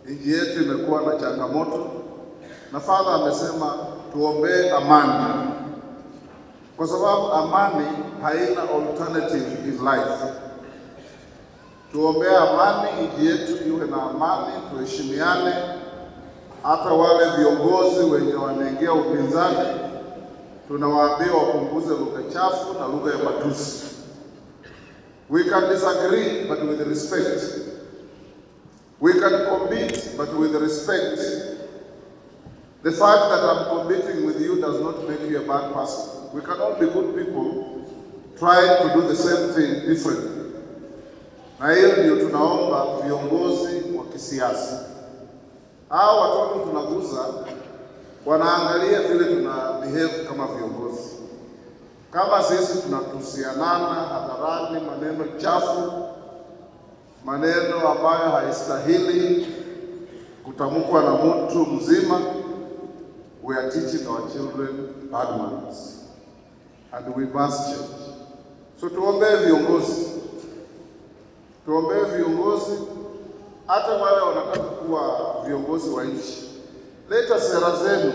nchi yetu imekuwa na changamoto, na Father amesema tuombee amani, kwa sababu amani haina alternative in life. Tuombee amani, nchi yetu iwe na amani, tuheshimiane. Hata wale viongozi wenye wanaingia upinzani tunawaambia wapunguze lugha chafu na lugha ya matusi. We can disagree but with respect. We can compete but with respect. The fact that I'm competing with you does not make you a bad person. We can all be good people trying to do the same thing differently. Na hiyo ndio tunaomba viongozi wa kisiasa. Hao watoto tunaguza wanaangalia vile tuna behave kama viongozi. Kama sisi tunatusianana hadharani, maneno chafu, maneno ambayo haistahili kutamkwa na mtu mzima, we are teaching our children bad manners, and we must change. So tuombee viongozi, hata wale wanataka kuwa viongozi wa nchi. Leta sera zenu.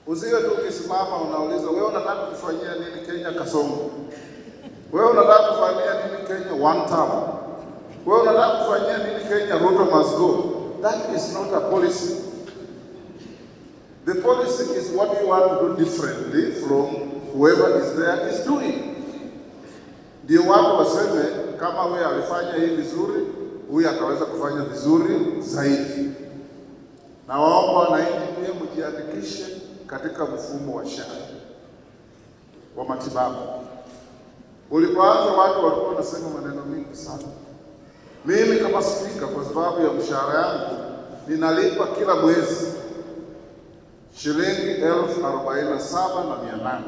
Usiwe tu ukisimama unauliza wewe unataka kufanyia nini Kenya Kasongo? Wewe unataka kufanyia nini Kenya one term? Wewe unataka kufanyia nini Kenya Ruto must go? That is not a policy. The policy is what you want to do differently from whoever is there is doing. Ndio watu waseme kama wewe alifanya hii vizuri, huyu ataweza kufanya vizuri zaidi. Na waomba wananchi pia mjiandikishe katika mfumo wa SHA wa matibabu. Ulipoanza watu walikuwa wanasema maneno mengi sana. Mimi kama spika, kwa sababu ya mshahara yangu ninalipa kila mwezi shilingi 47,800.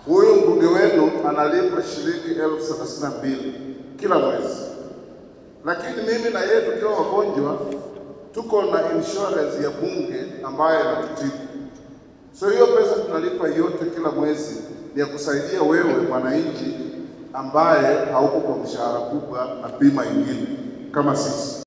Huyu mbunge wenu analipa shilingi 32,000 kila mwezi. Lakini mimi na yeye tukiwa wagonjwa tuko na insurance ya bunge ambayo inatutibu. So hiyo pesa tunalipa yote kila mwezi ni ya kusaidia wewe mwananchi ambaye hauko kwa mshahara kubwa na bima ingine kama sisi.